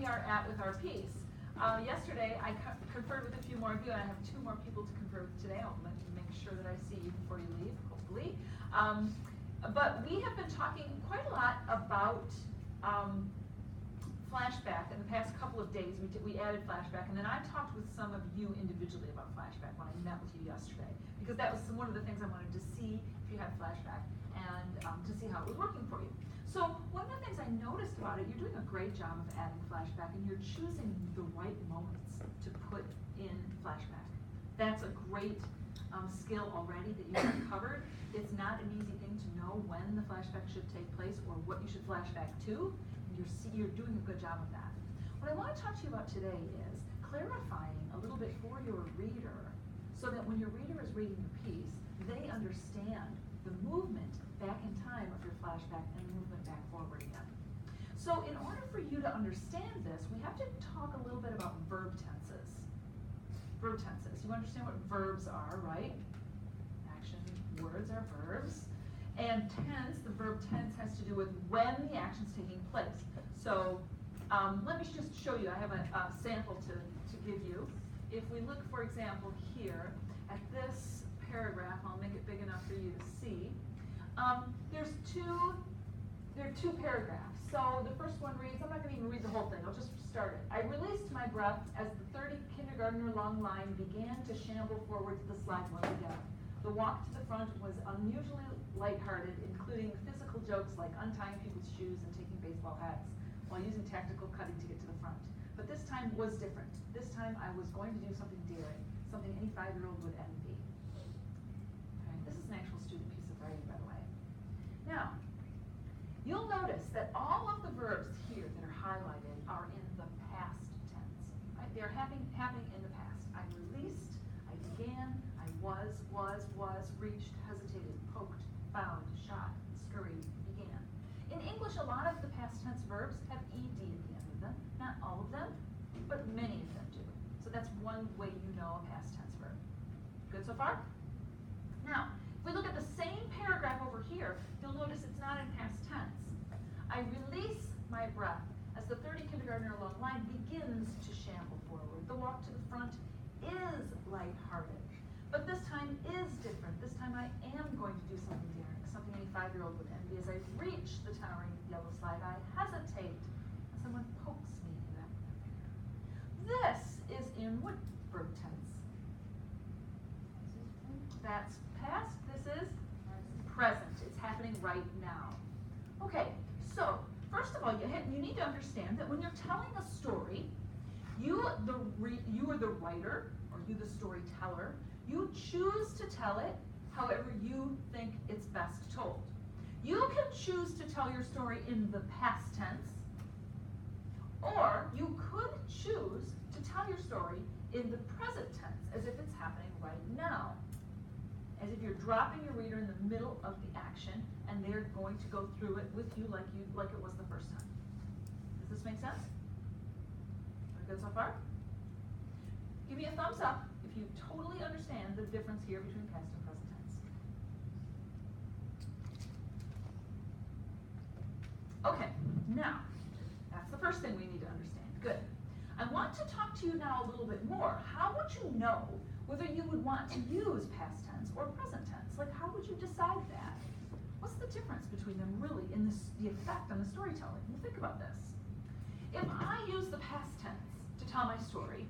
we are at with our piece. Yesterday, I conferred with a few more of you, and I have 2 more people to confer with today. I'll make sure that I see you before you leave, hopefully. But we have been talking quite a lot about Flashback in the past couple of days. We added Flashback, and then I talked with some of you individually about Flashback when I met with you yesterday, because that was one of the things I wanted to see if you had Flashback, and to see how it was working for you. So one of the things I noticed about it, you're doing a great job of adding Flashback, and you're choosing the right moments to put in Flashback. That's a great skill already that you have covered. It's not an easy thing to know when the flashback should take place or what you should flashback to. You're doing a good job of that. What I want to talk to you about today is clarifying a little bit for your reader so that when your reader is reading your piece, they understand the movement back in time of your flashback and the movement back forward again. So in order for you to understand this, we have to talk a little bit about verb tenses. Verb tenses. You understand what verbs are, right? Action words are verbs. And tense, the verb tense has to do with when the action's taking place. So let me just show you. I have a sample to give you. If we look, for example, here at this paragraph, I'll make it big enough for you to see. There are 2 paragraphs. So the first one reads, I'm not going to even read the whole thing, I'll just start it. I released my breath as the 30 kindergartner long line began to shamble forward to the slide once again. The walk to the front was unusually lighthearted, including physical jokes like untying people's shoes and taking baseball hats, while using tactical cutting to get to the front. But this time was different. This time I was going to do something daring, something any 5-year-old would envy. Okay, this is an actual student piece of writing, by the way. Now, you'll notice that all of the verbs here that are highlighted are in the past tense. Right? They're happening in the past. I released, I began, I was, reached, hesitated, poked, found, shot, scurried, began. In English, a lot of the past tense verbs have ed at the end of them. Not all of them, but many of them do. So that's one way you know a past tense verb. Good so far? Now, if we look at the same paragraph over here, you'll notice it's not in past tense. I release my breath as the 30 kindergartner long line begins to shamble forward. The walk to the front is lighthearted. But this time is different. This time I am going to do something daring, something any 5-year-old would envy. As I reach the towering yellow slide, I hesitate as someone pokes me in that. This is in what verb tense? That's past. This is present. It's happening right now. Okay, so first of all, you need to understand that when you're telling a story, you are the writer, or you the storyteller. You choose to tell it however you think it's best told. You can choose to tell your story in the past tense, or you could choose to tell your story in the present tense, as if it's happening right now. As if you're dropping your reader in the middle of the action, and they're going to go through it with you like it was the first time. Does this make sense? Good so far? Give me a thumbs up if you totally understand the difference here between past and present tense. Okay, now, that's the first thing we need to understand. Good. I want to talk to you now a little bit more. How would you know whether you would want to use past tense or present tense? Like, how would you decide that? What's the difference between them really in the effect on the storytelling? Well, think about this. If I use the past tense to tell my story,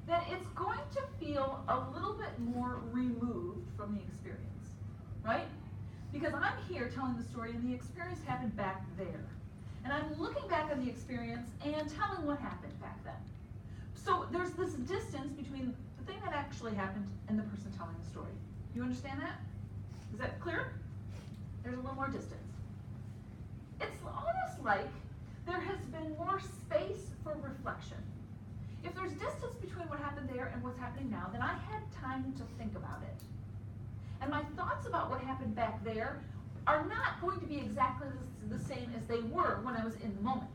then it's going to feel a little bit more removed from the experience, right? Because I'm here telling the story and the experience happened back there. And I'm looking back on the experience and telling what happened back then. So there's this distance between the thing that actually happened and the person telling the story. You understand that? Is that clear? There's a little more distance. It's almost like there has been more space for reflection. If there's distance between what happened there and what's happening now, then I had time to think about it. And my thoughts about what happened back there are not going to be exactly the same as they were when I was in the moment.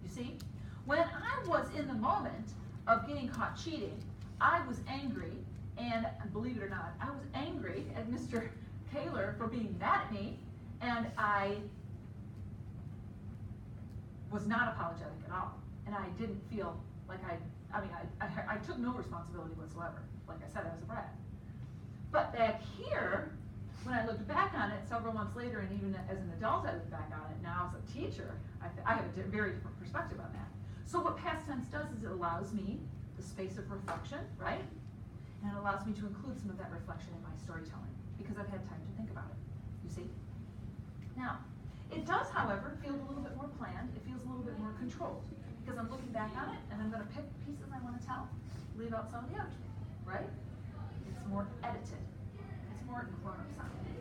You see? When I was in the moment of getting caught cheating, I was angry, and believe it or not, I was angry at Mr. Taylor for being mad at me, and I was not apologetic at all. and I didn't feel like I took no responsibility whatsoever. Like I said, I was a brat. But back here, when I looked back on it several months later, and even as an adult I look back on it, now as a teacher, I have a very different perspective on that. So what past tense does is it allows me the space of reflection, right? And it allows me to include some of that reflection in my storytelling, because I've had time to think about it, you see? Now, it does, however, feel a little bit more planned. It feels a little bit more controlled, because I'm looking back on it, and I'm going to pick pieces I want to tell, leave out some of the others, right? It's more edited. It's more grown-up sounding.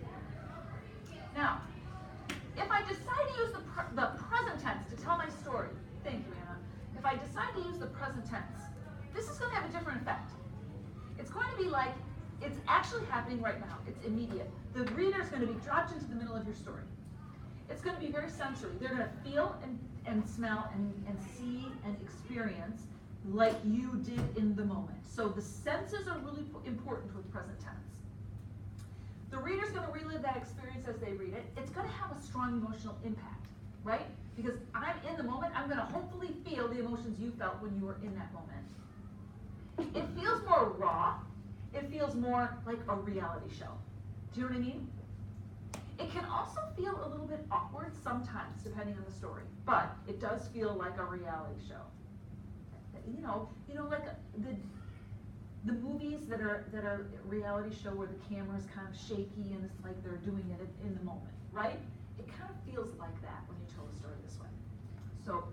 Now, if I decide to use the present tense to tell my story, thank you, Anna. If I decide to use the present tense, this is going to have a different effect. It's going to be like it's actually happening right now. It's immediate. The reader is going to be dropped into the middle of your story. It's going to be very sensory. They're going to feel and smell and see and experience like you did in the moment. So the senses are really important with present tense. The reader's going to relive that experience as they read it. It's going to have a strong emotional impact, right? Because I'm in the moment, I'm going to hopefully feel the emotions you felt when you were in that moment. It feels more raw. It feels more like a reality show. Do you know what I mean? It can also feel a little bit awkward sometimes, depending on the story, but it does feel like a reality show. You know, like the movies that are reality show where the camera's kind of shaky and it's like they're doing it in the moment, right? It kind of feels like that when you tell a story this way. So,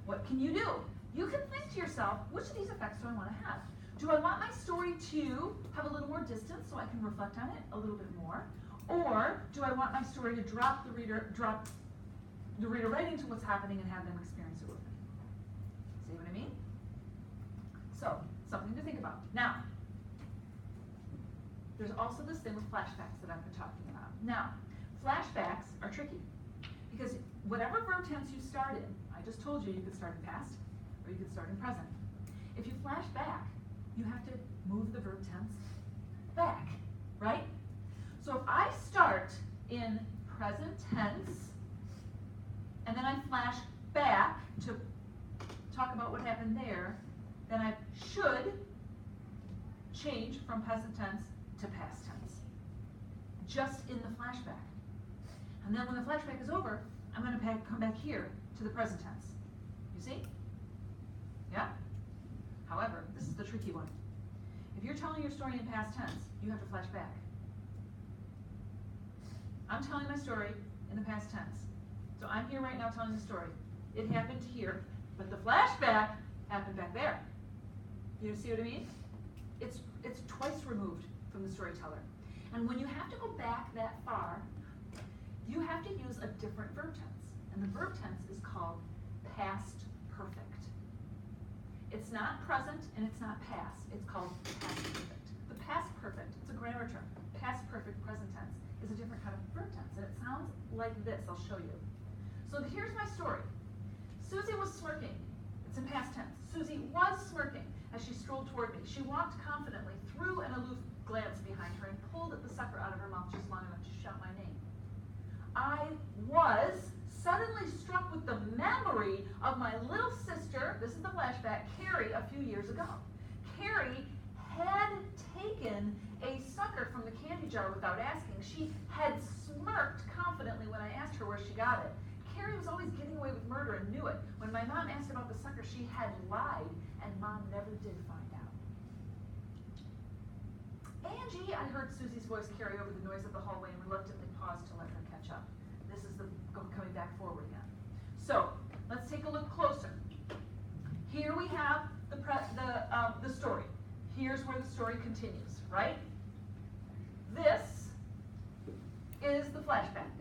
what can you do? You can think to yourself, which of these effects do I want to have? Do I want my story to have a little more distance so I can reflect on it a little bit more? Or do I want my story to drop the reader right into what's happening and have them experience it with me? See what I mean? So, something to think about. Now, there's also this thing with flashbacks that I've been talking about. Now, flashbacks are tricky because whatever verb tense you start in, I just told you could start in past or you could start in present. If you flash back, you have to move the verb tense back, right? So if I start in present tense and then I flash back to talk about what happened there, then I should change from present tense to past tense, just in the flashback. And then when the flashback is over, I'm going to come back here to the present tense. You see? Yeah? However, this is the tricky one. If you're telling your story in past tense, you have to flash back. I'm telling my story in the past tense. So I'm here right now telling the story. It happened here, but the flashback happened back there. You see what I mean? It's twice removed from the storyteller. And when you have to go back that far, you have to use a different verb tense. And the verb tense is called past perfect. It's not present and it's not past. It's called past perfect. The past perfect, it's a grammar term. Past perfect present tense is a different kind of verb tense. And it sounds like this. I'll show you. So here's my story. Susie was smirking. It's in past tense. Susie was smirking as she strolled toward me. She walked confidently, threw an aloof glance behind her, and pulled at the sucker out of her mouth just long enough to shout my name. I was suddenly struck with the memory of my little sister, this is the flashback, Carrie, a few years ago. Carrie had taken a sucker from the candy jar without asking. She had smirked confidently when I asked her where she got it. Carrie was always getting away with murder and knew it. When my mom asked about the sucker, she had lied, and Mom never did find out. Angie, I heard Susie's voice carry over the noise of the hallway and reluctantly paused to let her catch up. This is the coming back forward again. So let's take a look closer. Here we have the story. Here's where the story continues, right? This is the flashback.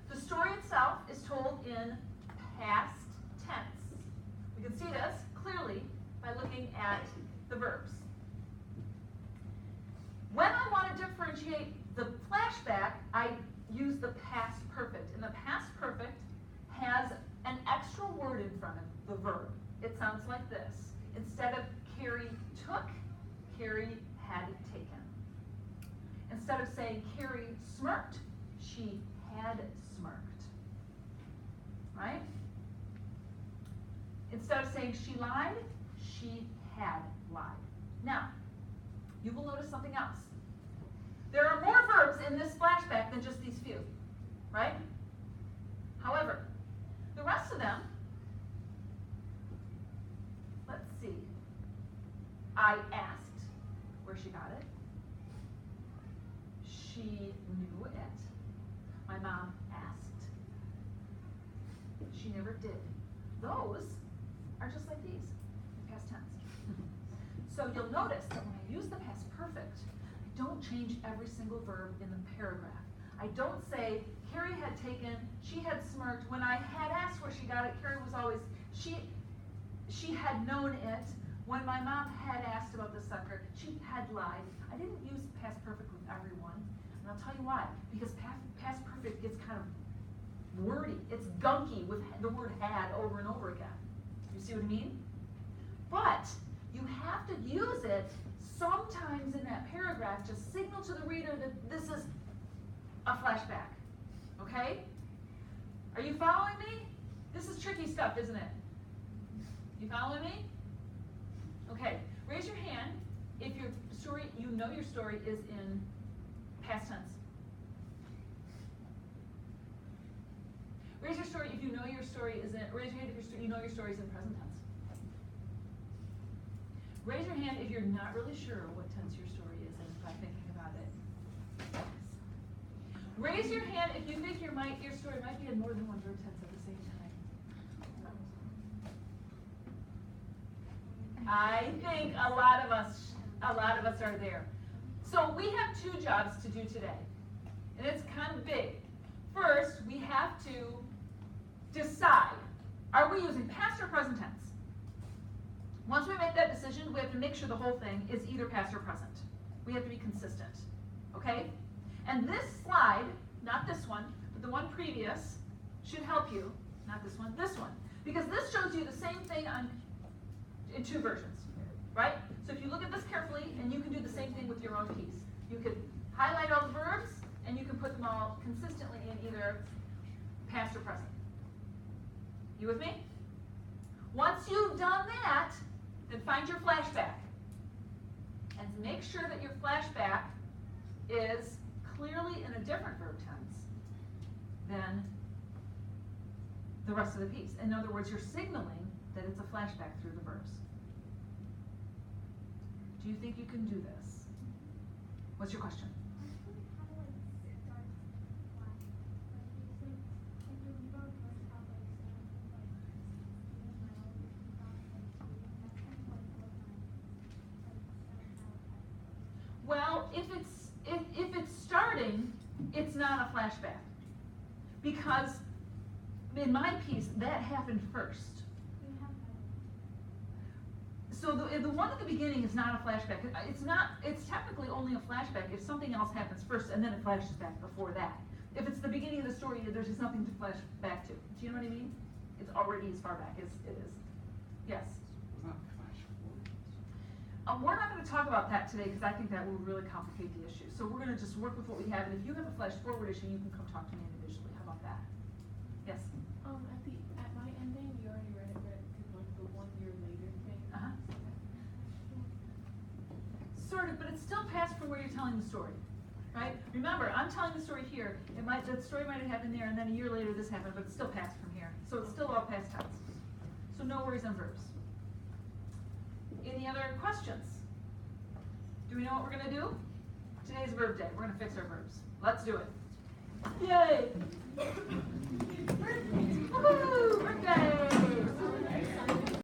The story itself is told in past tense. We can see this clearly by looking at the verbs. When I want to differentiate the flashback, I use the past perfect. And the past perfect has an extra word in front of the verb. It sounds like this. Instead of Carrie took, Carrie had taken. Instead of saying Carrie smirked, she had smirked. Right? Instead of saying she lied, she had lied. Now, you will notice something else. There are more verbs in this flashback than just these few, right? However, the rest of them, let's see. I asked where she got it. She knew it. My mom asked. She never did. Those are just like these, past tense. So you'll notice that when I use the past perfect, I don't change every single verb in the paragraph. I don't say, Carrie had taken, she had smirked. When I had asked where she got it, Carrie was always, she had known it. When my mom had asked about the sucker, she had lied. I didn't use past perfect with everyone. And I'll tell you why. Because past perfect gets kind of wordy. It's gunky with the word had over and over again. You see what I mean? But you have to use it sometimes in that paragraph to signal to the reader that this is a flashback. Okay? Are you following me? This is tricky stuff, isn't it? You following me? Okay, raise your hand if your story, you know your story is in past tense. Raise your story if you know your story is in, raise your hand if you know your story is in present tense. Raise your hand if you're not really sure what tense your story is in by thinking about it. Raise your hand if you think your story might be in more than one verb tense at the same time. I think a lot of us are there. So we have two jobs to do today, and it's kind of big. First, we have to decide, are we using past or present tense? Once we make that decision, we have to make sure the whole thing is either past or present. We have to be consistent, okay? And this slide, not this one, but the one previous, should help you, not this one, this one. Because this shows you the same thing in two versions, right? So if you look at this carefully, and you can do the same thing with your own piece. You could highlight all the verbs, and you can put them all consistently in either past or present. You with me? Once you've done that, then find your flashback. And make sure that your flashback is clearly in a different verb tense than the rest of the piece. In other words, you're signaling that it's a flashback through the verbs. Do you think you can do this? What's your question? Well, if it's starting, it's not a flashback. Because in my piece, that happened first. So the one at the beginning is not a flashback. It's technically only a flashback if something else happens first and then it flashes back before that. If it's the beginning of the story, there's just nothing to flash back to. Do you know what I mean? It's already as far back as it is. Yes? We're not going to talk about that today because I think that will really complicate the issue. So we're going to just work with what we have. And if you have a flash forward issue, you can come talk to me individually. How about that? Yes? At my ending, you already read it like the 1 year later thing. Uh-huh. Sort of, but it's still past from where you're telling the story, right? Remember, I'm telling the story here. The story might have happened there, and then a year later this happened, but it's still past from here. So it's still all past tense. So no worries on verbs. Any other questions? Do we know what we're going to do? Today's verb day. We're going to fix our verbs. Let's do it. Yay!